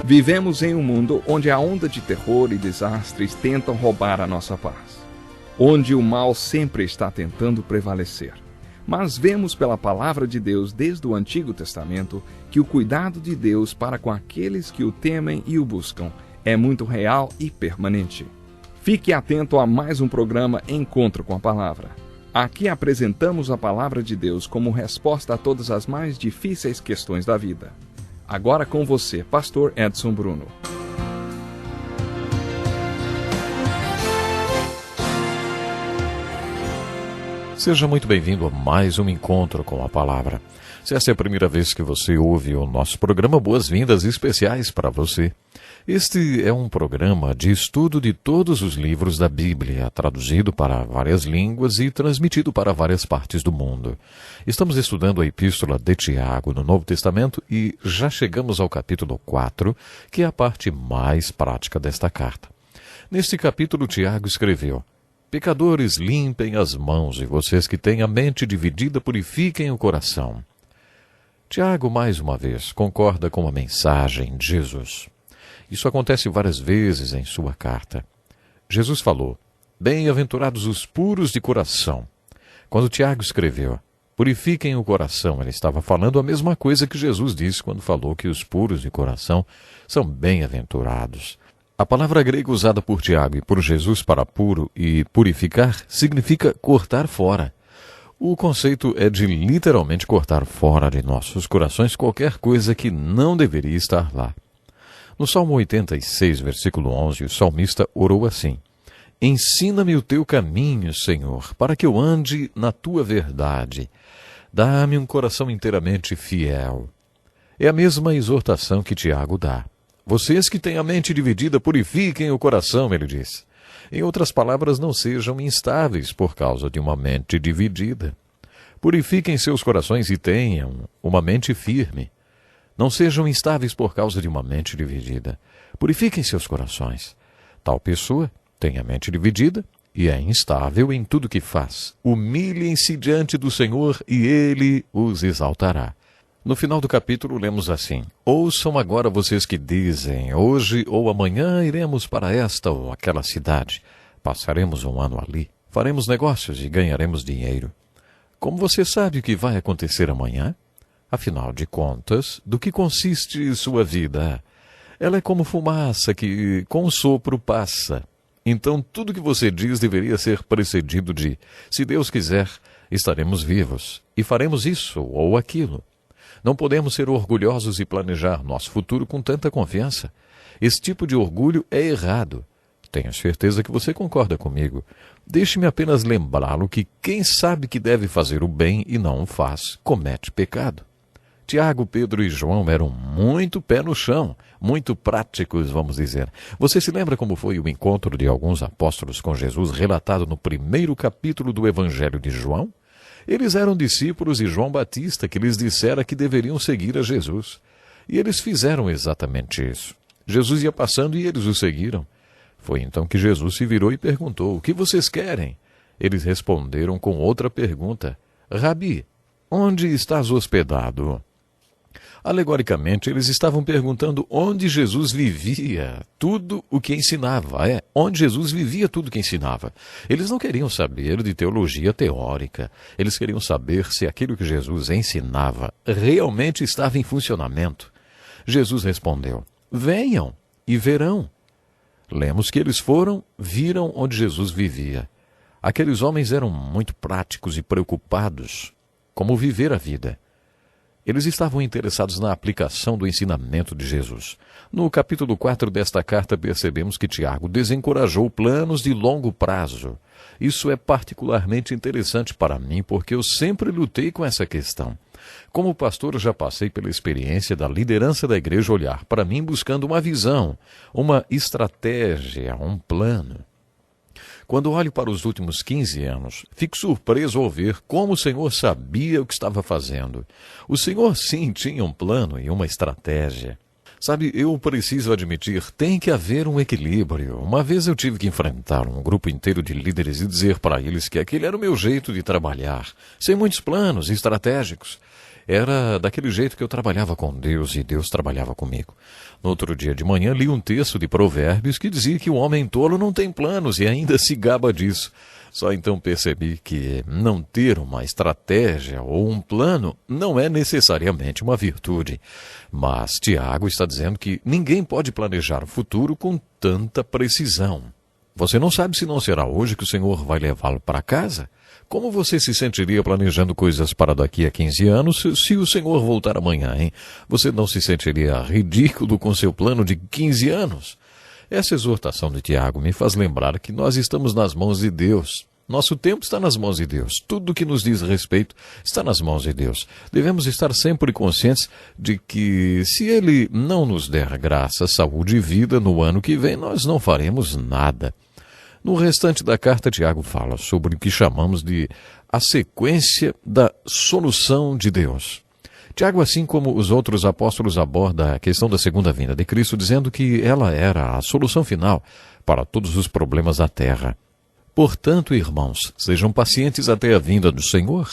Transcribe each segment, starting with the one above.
Vivemos em um mundo onde a onda de terror e desastres tentam roubar a nossa paz, onde o mal sempre está tentando prevalecer. Mas vemos pela palavra de Deus desde o Antigo Testamento que o cuidado de Deus para com aqueles que o temem e o buscam é muito real e permanente. Fique atento a mais um programa Encontro com a Palavra. Aqui apresentamos a palavra de Deus como resposta a todas as mais difíceis questões da vida. Agora com você, Pastor Edson Bruno. Seja muito bem-vindo a mais um Encontro com a Palavra. Se essa é a primeira vez que você ouve o nosso programa, boas-vindas especiais para você. Este é um programa de estudo de todos os livros da Bíblia, traduzido para várias línguas e transmitido para várias partes do mundo. Estamos estudando a Epístola de Tiago no Novo Testamento e já chegamos ao capítulo 4, que é a parte mais prática desta carta. Neste capítulo, Tiago escreveu: Pecadores, limpem as mãos, e vocês que têm a mente dividida, purifiquem o coração. Tiago, mais uma vez, concorda com a mensagem de Jesus. Isso acontece várias vezes em sua carta. Jesus falou: Bem-aventurados os puros de coração. Quando Tiago escreveu: Purifiquem o coração, ele estava falando a mesma coisa que Jesus disse quando falou que os puros de coração são bem-aventurados. A palavra grega usada por Tiago e por Jesus para puro e purificar significa cortar fora. O conceito é de literalmente cortar fora de nossos corações qualquer coisa que não deveria estar lá. No Salmo 86, versículo 11, o salmista orou assim: Ensina-me o teu caminho, Senhor, para que eu ande na tua verdade. Dá-me um coração inteiramente fiel. É a mesma exortação que Tiago dá. Vocês que têm a mente dividida, purifiquem o coração, ele diz. Em outras palavras, não sejam instáveis por causa de uma mente dividida. Purifiquem seus corações e tenham uma mente firme. Não sejam instáveis por causa de uma mente dividida. Purifiquem seus corações. Tal pessoa tem a mente dividida e é instável em tudo que faz. Humilhem-se diante do Senhor e Ele os exaltará. No final do capítulo, lemos assim: Ouçam agora vocês que dizem: Hoje ou amanhã iremos para esta ou aquela cidade. Passaremos um ano ali. Faremos negócios e ganharemos dinheiro. Como você sabe o que vai acontecer amanhã? Afinal de contas, do que consiste sua vida? Ela é como fumaça que, com o sopro, passa. Então, tudo que você diz deveria ser precedido de: se Deus quiser, estaremos vivos e faremos isso ou aquilo. Não podemos ser orgulhosos e planejar nosso futuro com tanta confiança. Esse tipo de orgulho é errado. Tenho certeza que você concorda comigo. Deixe-me apenas lembrá-lo que quem sabe que deve fazer o bem e não o faz, comete pecado. Tiago, Pedro e João eram muito pé no chão, muito práticos, vamos dizer. Você se lembra como foi o encontro de alguns apóstolos com Jesus relatado no primeiro capítulo do Evangelho de João? Eles eram discípulos de João Batista, que lhes dissera que deveriam seguir a Jesus. E eles fizeram exatamente isso. Jesus ia passando e eles o seguiram. Foi então que Jesus se virou e perguntou: O que vocês querem? Eles responderam com outra pergunta: Rabi, onde estás hospedado? Alegoricamente, eles estavam perguntando onde Jesus vivia tudo o que ensinava. Onde Jesus vivia tudo o que ensinava. Eles não queriam saber de teologia teórica. Eles queriam saber se aquilo que Jesus ensinava realmente estava em funcionamento. Jesus respondeu: Venham e verão. Lemos que eles foram, viram onde Jesus vivia. Aqueles homens eram muito práticos e preocupados como viver a vida. Eles estavam interessados na aplicação do ensinamento de Jesus. No capítulo 4 desta carta, percebemos que Tiago desencorajou planos de longo prazo. Isso é particularmente interessante para mim, porque eu sempre lutei com essa questão. Como pastor, já passei pela experiência da liderança da igreja olhar para mim buscando uma visão, uma estratégia, um plano. Quando olho para os últimos 15 anos, fico surpreso ao ver como o Senhor sabia o que estava fazendo. O Senhor, sim, tinha um plano e uma estratégia. Sabe, eu preciso admitir, tem que haver um equilíbrio. Uma vez eu tive que enfrentar um grupo inteiro de líderes e dizer para eles que aquele era o meu jeito de trabalhar, sem muitos planos estratégicos. Era daquele jeito que eu trabalhava com Deus e Deus trabalhava comigo. No outro dia de manhã li um texto de Provérbios que dizia que o homem tolo não tem planos e ainda se gaba disso. Só então percebi que não ter uma estratégia ou um plano não é necessariamente uma virtude. Mas Tiago está dizendo que ninguém pode planejar o futuro com tanta precisão. Você não sabe se não será hoje que o Senhor vai levá-lo para casa? Como você se sentiria planejando coisas para daqui a 15 anos se o Senhor voltar amanhã, hein? Você não se sentiria ridículo com seu plano de 15 anos? Essa exortação de Tiago me faz lembrar que nós estamos nas mãos de Deus. Nosso tempo está nas mãos de Deus. Tudo que nos diz respeito está nas mãos de Deus. Devemos estar sempre conscientes de que, se Ele não nos der graça, saúde e vida no ano que vem, nós não faremos nada. No restante da carta, Tiago fala sobre o que chamamos de a sequência da solução de Deus. Tiago, assim como os outros apóstolos, aborda a questão da segunda vinda de Cristo, dizendo que ela era a solução final para todos os problemas da terra. Portanto, irmãos, sejam pacientes até a vinda do Senhor.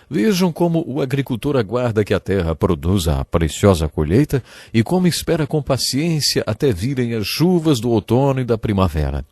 Vejam como o agricultor aguarda que a terra produza a preciosa colheita e como espera com paciência até virem as chuvas do outono e da primavera.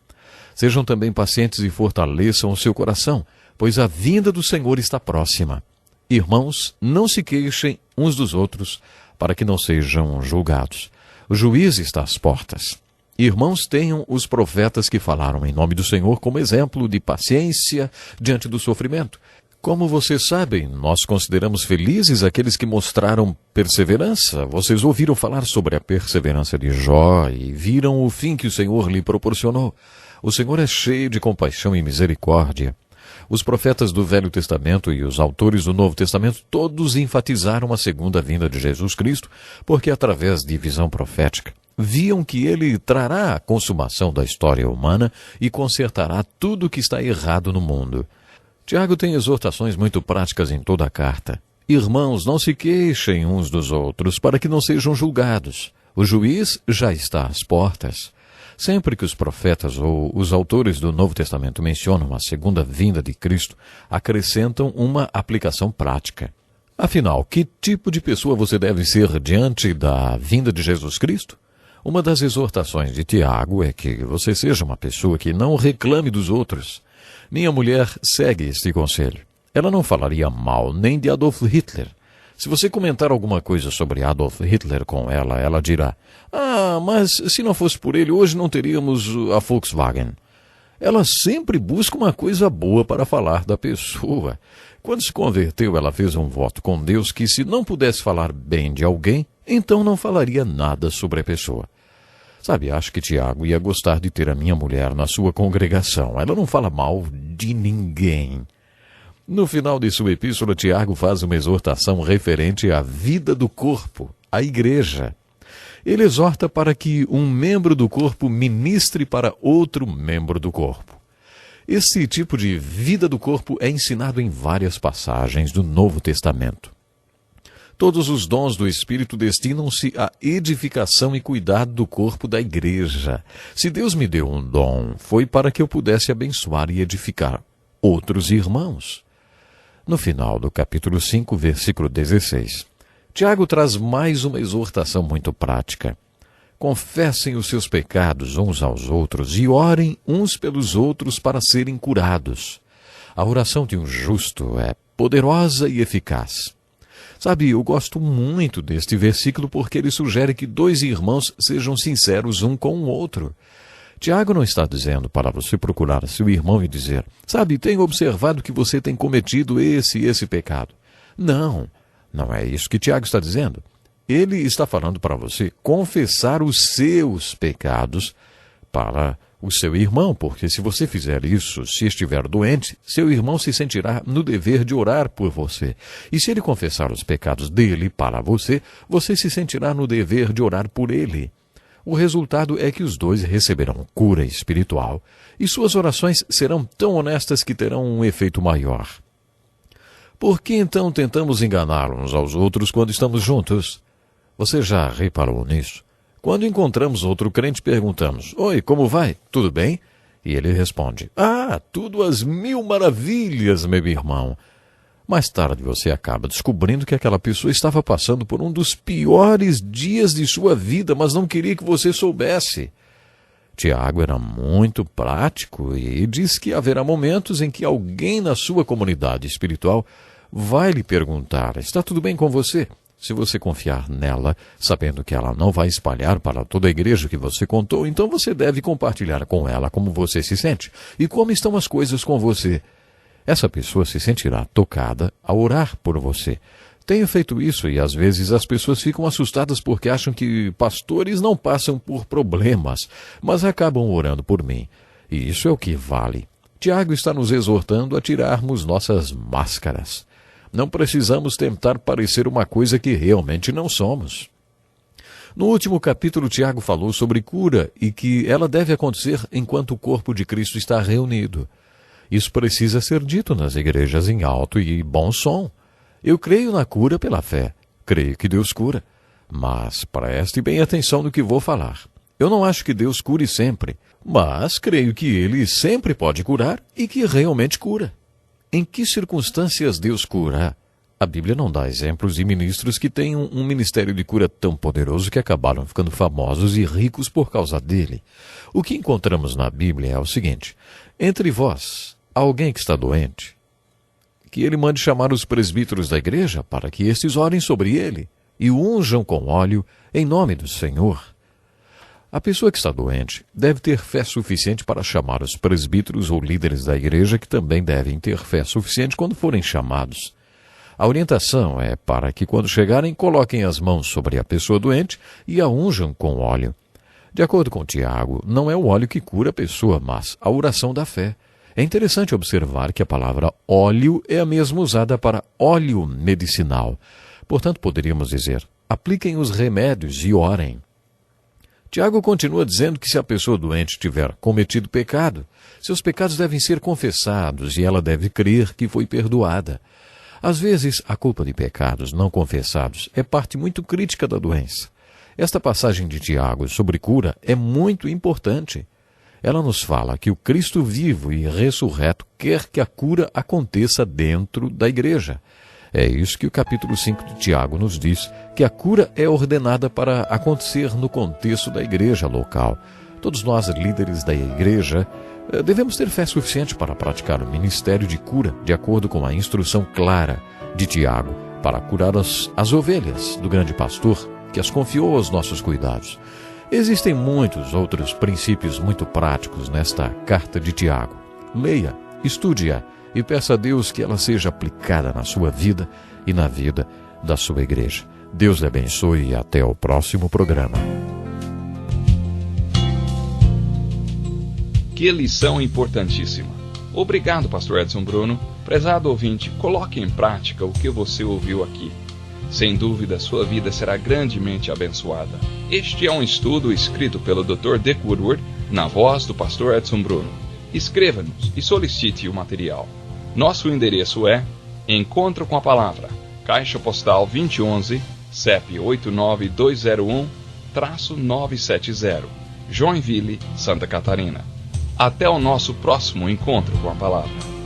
Sejam também pacientes e fortaleçam o seu coração, pois a vinda do Senhor está próxima. Irmãos, não se queixem uns dos outros, para que não sejam julgados. O juiz está às portas. Irmãos, tenham os profetas que falaram em nome do Senhor como exemplo de paciência diante do sofrimento. Como vocês sabem, nós consideramos felizes aqueles que mostraram perseverança. Vocês ouviram falar sobre a perseverança de Jó e viram o fim que o Senhor lhe proporcionou. O Senhor é cheio de compaixão e misericórdia. Os profetas do Velho Testamento e os autores do Novo Testamento todos enfatizaram a segunda vinda de Jesus Cristo, porque através de visão profética viam que ele trará a consumação da história humana e consertará tudo o que está errado no mundo. Tiago tem exortações muito práticas em toda a carta. Irmãos, não se queixem uns dos outros, para que não sejam julgados. O juiz já está às portas. Sempre que os profetas ou os autores do Novo Testamento mencionam a segunda vinda de Cristo, acrescentam uma aplicação prática. Afinal, que tipo de pessoa você deve ser diante da vinda de Jesus Cristo? Uma das exortações de Tiago é que você seja uma pessoa que não reclame dos outros. Minha mulher segue este conselho. Ela não falaria mal nem de Adolf Hitler. Se você comentar alguma coisa sobre Adolf Hitler com ela, ela dirá: "Ah, mas se não fosse por ele, hoje não teríamos a Volkswagen." Ela sempre busca uma coisa boa para falar da pessoa. Quando se converteu, ela fez um voto com Deus que, se não pudesse falar bem de alguém, então não falaria nada sobre a pessoa. Sabe, acho que Tiago ia gostar de ter a minha mulher na sua congregação. Ela não fala mal de ninguém. No final de sua epístola, Tiago faz uma exortação referente à vida do corpo, à igreja. Ele exorta para que um membro do corpo ministre para outro membro do corpo. Esse tipo de vida do corpo é ensinado em várias passagens do Novo Testamento. Todos os dons do Espírito destinam-se à edificação e cuidado do corpo da igreja. Se Deus me deu um dom, foi para que eu pudesse abençoar e edificar outros irmãos. No final do capítulo 5, versículo 16, Tiago traz mais uma exortação muito prática. Confessem os seus pecados uns aos outros e orem uns pelos outros para serem curados. A oração de um justo é poderosa e eficaz. Sabe, eu gosto muito deste versículo porque ele sugere que dois irmãos sejam sinceros um com o outro. Tiago não está dizendo para você procurar seu irmão e dizer: "Sabe, tenho observado que você tem cometido esse e esse pecado." Não, não é isso que Tiago está dizendo. Ele está falando para você confessar os seus pecados para o seu irmão, porque se você fizer isso, se estiver doente, seu irmão se sentirá no dever de orar por você. E se ele confessar os pecados dele para você, você se sentirá no dever de orar por ele. O resultado é que os dois receberão cura espiritual e suas orações serão tão honestas que terão um efeito maior. Por que então tentamos enganar uns aos outros quando estamos juntos? Você já reparou nisso? Quando encontramos outro crente, perguntamos: "Oi, como vai? Tudo bem?" E ele responde: "Ah, tudo às mil maravilhas, meu irmão." Mais tarde você acaba descobrindo que aquela pessoa estava passando por um dos piores dias de sua vida, mas não queria que você soubesse. Tiago era muito prático e diz que haverá momentos em que alguém na sua comunidade espiritual vai lhe perguntar: está tudo bem com você? Se você confiar nela, sabendo que ela não vai espalhar para toda a igreja o que você contou, então você deve compartilhar com ela como você se sente e como estão as coisas com você. Essa pessoa se sentirá tocada ao orar por você. Tenho feito isso e às vezes as pessoas ficam assustadas porque acham que pastores não passam por problemas, mas acabam orando por mim. E isso é o que vale. Tiago está nos exortando a tirarmos nossas máscaras. Não precisamos tentar parecer uma coisa que realmente não somos. No último capítulo, Tiago falou sobre cura e que ela deve acontecer enquanto o corpo de Cristo está reunido. Isso precisa ser dito nas igrejas em alto e bom som. Eu creio na cura pela fé. Creio que Deus cura. Mas preste bem atenção no que vou falar. Eu não acho que Deus cure sempre, mas creio que Ele sempre pode curar e que realmente cura. Em que circunstâncias Deus cura? A Bíblia não dá exemplos de ministros que tenham um ministério de cura tão poderoso que acabaram ficando famosos e ricos por causa dele. O que encontramos na Bíblia é o seguinte: entre vós, há alguém que está doente, que ele mande chamar os presbíteros da igreja para que estes orem sobre ele e o unjam com óleo em nome do Senhor. A pessoa que está doente deve ter fé suficiente para chamar os presbíteros ou líderes da igreja, que também devem ter fé suficiente quando forem chamados. A orientação é para que, quando chegarem, coloquem as mãos sobre a pessoa doente e a unjam com óleo. De acordo com Tiago, não é o óleo que cura a pessoa, mas a oração da fé. É interessante observar que a palavra óleo é a mesma usada para óleo medicinal. Portanto, poderíamos dizer: apliquem os remédios e orem. Tiago continua dizendo que se a pessoa doente tiver cometido pecado, seus pecados devem ser confessados e ela deve crer que foi perdoada. Às vezes, a culpa de pecados não confessados é parte muito crítica da doença. Esta passagem de Tiago sobre cura é muito importante. Ela nos fala que o Cristo vivo e ressurreto quer que a cura aconteça dentro da igreja. É isso que o capítulo 5 de Tiago nos diz, que a cura é ordenada para acontecer no contexto da igreja local. Todos nós, líderes da igreja, devemos ter fé suficiente para praticar o ministério de cura, de acordo com a instrução clara de Tiago, para curar as ovelhas do grande pastor que as confiou aos nossos cuidados. Existem muitos outros princípios muito práticos nesta carta de Tiago. Leia, estude-a e peça a Deus que ela seja aplicada na sua vida e na vida da sua igreja. Deus lhe abençoe e até o próximo programa. Que lição importantíssima. Obrigado, pastor Edson Bruno. Prezado ouvinte, coloque em prática o que você ouviu aqui. Sem dúvida, sua vida será grandemente abençoada. Este é um estudo escrito pelo Dr. Dick Woodward, na voz do pastor Edson Bruno. Escreva-nos e solicite o material. Nosso endereço é Encontro com a Palavra, Caixa Postal 2011, CEP 89201-970, Joinville, Santa Catarina. Até o nosso próximo Encontro com a Palavra.